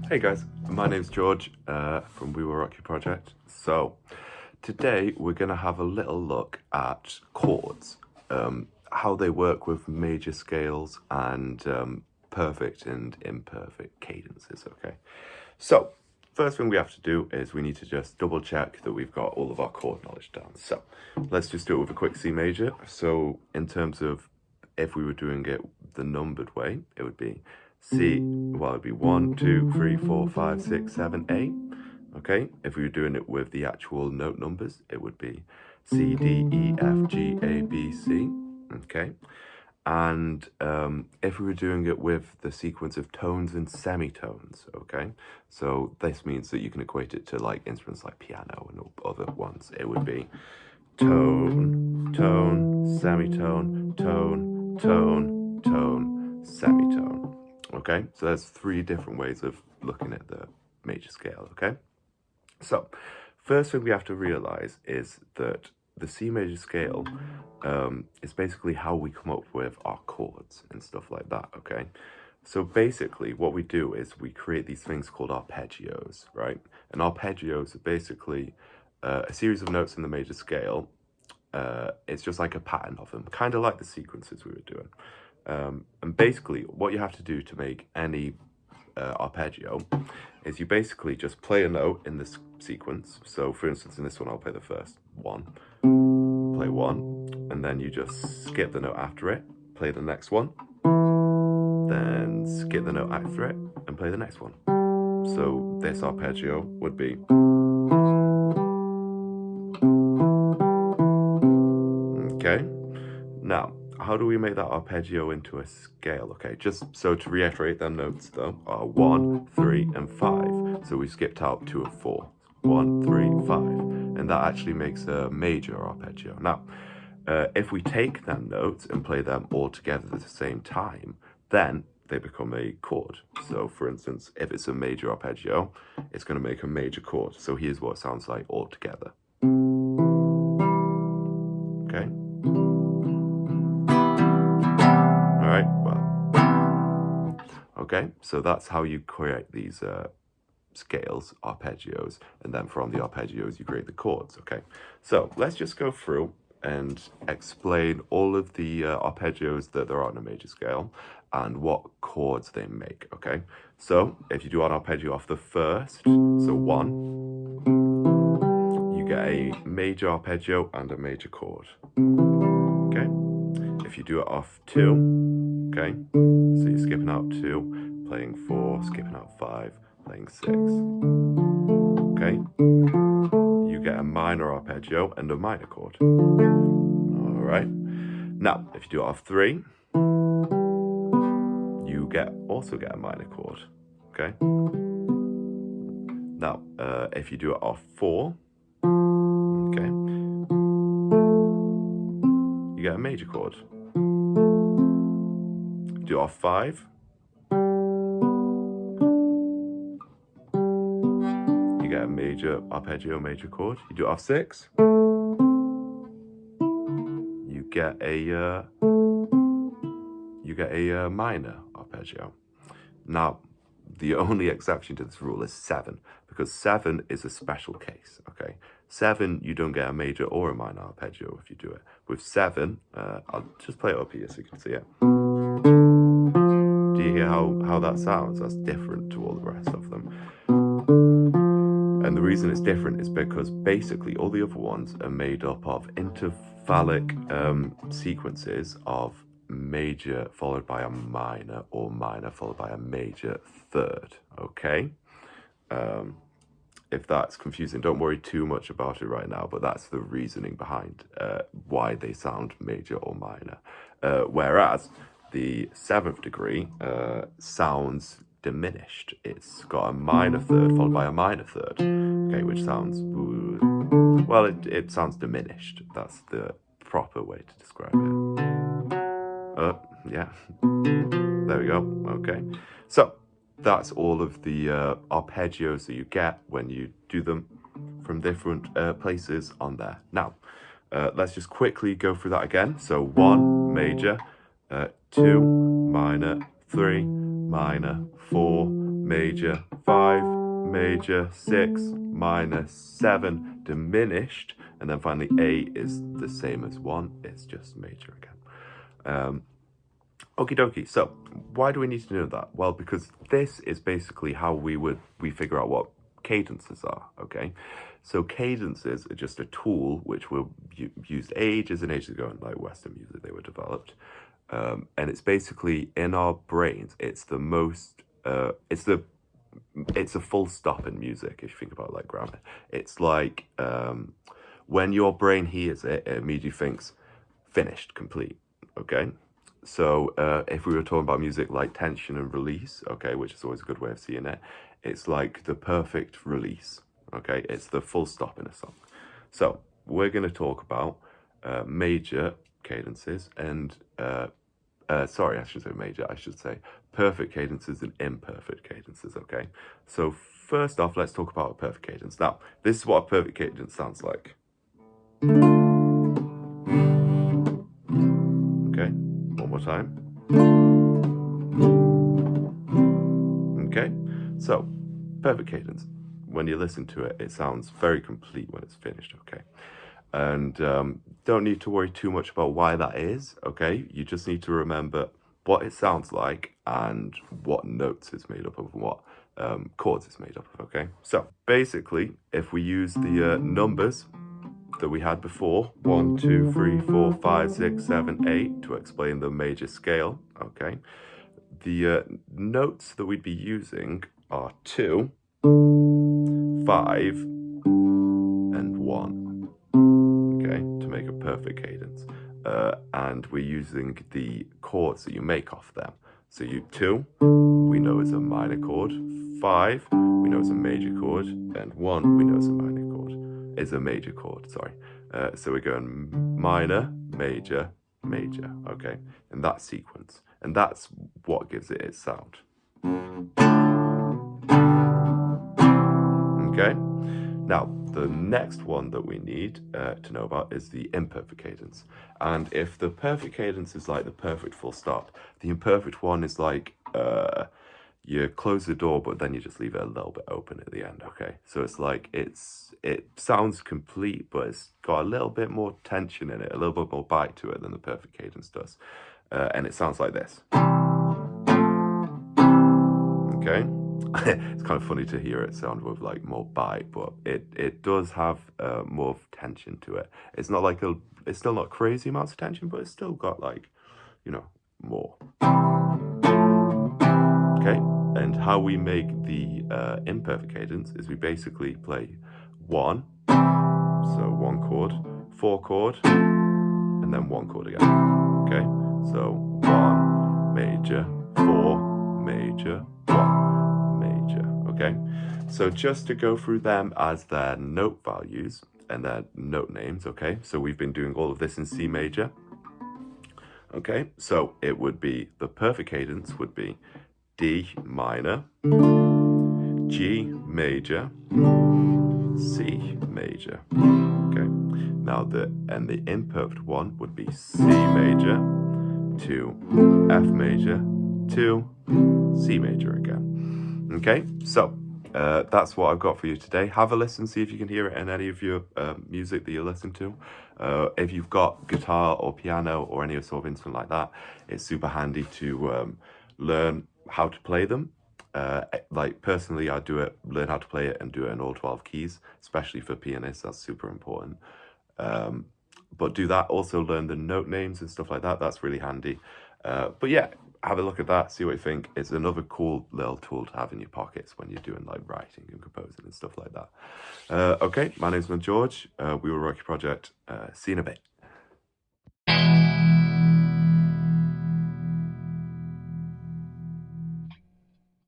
Hey guys, my name's George from We Will Rock You Project. So today we're going to have a little look at chords, how they work with major scales and perfect and imperfect cadences, okay? So first thing we have to do is we need to just double check that we've got all of our chord knowledge down. So let's just do it with a quick C major. So in terms of if we were doing it the numbered way, it would be C, well, it'd be 1, 2, 3, 4, 5, 6, 7, 8. Okay, if we were doing it with the actual note numbers, it would be C, D, E, F, G, A, B, C. Okay, and if we were doing it with the sequence of tones and semitones, okay, so this means that you can equate it to like instruments like piano and other ones. It would be tone, tone, semitone, tone, tone, tone, semitone. Okay, so there's three different ways of looking at the major scale, okay? So, first thing we have to realize is that the C major scale is basically how we come up with our chords and stuff like that, okay? So basically what we do is we create these things called arpeggios, right? And arpeggios are basically a series of notes in the major scale. It's just like a pattern of them, kind of like the sequences we were doing. And basically what you have to do to make any arpeggio is you basically just play a note in this sequence. So for instance, in this one, I'll play the first one, play one, and then you just skip the note after it, play the next one, then skip the note after it, and play the next one. So this arpeggio would be. Okay, now how do we make that arpeggio into a scale? Okay, just so to reiterate, them notes though are 1, 3, and 5. So we skipped out 2 and 4. 1, 3, 5, and that actually makes a major arpeggio. Now, if we take them notes and play them all together at the same time, then they become a chord. So for instance, if it's a major arpeggio, it's going to make a major chord. So here's what it sounds like all together. Okay. All right, well, okay, so that's how you create these scales, arpeggios, and then from the arpeggios you create the chords, okay? So let's just go through and explain all of the arpeggios that there are on a major scale and what chords they make, okay? So if you do an arpeggio off the first, so 1, you get a major arpeggio and a major chord, okay? If you do it off 2, okay, so you're skipping out 2, playing 4, skipping out 5, playing 6, okay, you get a minor arpeggio and a minor chord. All right, now if you do it off 3, you also get a minor chord, okay. Now if you do it off 4, okay, you get a major chord. If you do it off 5, you get a major arpeggio, major chord. You do it off 6, you get a minor arpeggio. Now, the only exception to this rule is 7, because 7 is a special case, okay? 7, you don't get a major or a minor arpeggio if you do it. With 7, I'll just play it up here so you can see it. Do you hear how that sounds? That's different to all the rest of them. And the reason it's different is because basically all the other ones are made up of intervallic sequences of major followed by a minor or minor followed by a major third, okay? If that's confusing, don't worry too much about it right now, but that's the reasoning behind why they sound major or minor. Whereas the 7th degree sounds diminished. It's got a minor third followed by a minor third, okay, which sounds, well, it sounds diminished. That's the proper way to describe it. Yeah, there we go, okay. So that's all of the arpeggios that you get when you do them from different places on there. Now, let's just quickly go through that again. So 1 major, 2 minor, 3 minor, 4 major, 5, major, 6, minor, 7, diminished, and then finally 8 is the same as 1, it's just major again. Okie dokie, so why do we need to know that? Well, because this is basically how we figure out what cadences are, okay? So cadences are just a tool which were used ages and ages ago in like Western music, they were developed. And it's basically in our brains, it's the most, it's a full stop in music, if you think about like grammar. It's like when your brain hears it, it immediately thinks finished, complete, okay? So if we were talking about music like tension and release, okay, which is always a good way of seeing it, it's like the perfect release, okay? It's the full stop in a song. So we're going to talk about major cadences and, sorry, I should say major, I should say perfect cadences and imperfect cadences, okay? So first off, let's talk about a perfect cadence. Now, this is what a perfect cadence sounds like. Okay, one more time. Okay, so perfect cadence. When you listen to it, it sounds very complete when it's finished, okay? And don't need to worry too much about why that is, okay? You just need to remember what it sounds like and what notes it's made up of and what chords it's made up of, okay? So basically, if we use the numbers that we had before, 1, 2, 3, 4, 5, 6, 7, 8, to explain the major scale, okay? The notes that we'd be using are 2, 5, and 1, okay, to make a perfect cadence. And we're using the chords that you make off them. So 2, we know is a minor chord, 5, we know is a major chord, and 1, we know is a minor chord, is a major chord, sorry. So we're going minor, major, major, okay, in that sequence. And that's what gives it its sound. Okay, now the next one that we need to know about is the imperfect cadence. And if the perfect cadence is like the perfect full stop, the imperfect one is like you close the door but then you just leave it a little bit open at the end, okay? So it's like it sounds complete but it's got a little bit more tension in it, a little bit more bite to it than the perfect cadence does. And it sounds like this. Okay? It's kind of funny to hear it sound with like more bite, but it does have more tension to it. It's not like it's still not crazy amounts of tension, but it's still got like, you know, more. Okay, and how we make the imperfect cadence is we basically play 1, so 1 chord, 4 chord, and then 1 chord again. Okay, so 1 major, 4 major, 1 major. Okay, so just to go through them as their note values and their note names. Okay, so we've been doing all of this in C major. Okay, so it would be, the perfect cadence would be D minor, G major, C major. Okay, now the imperfect one would be C major to F major to C major again. Okay, so that's what I've got for you today. Have a listen, see if you can hear it in any of your music that you listen to. If you've got guitar or piano or any sort of instrument like that, it's super handy to learn how to play them. Like personally, I learn how to play it and do it in all 12 keys, especially for pianists, that's super important. But do that, also learn the note names and stuff like that, that's really handy. But yeah, have a look at that, see what you think. It's another cool little tool to have in your pockets when you're doing like writing and composing and stuff like that. Okay, my name's George, we were Rocky Project, see you in a bit.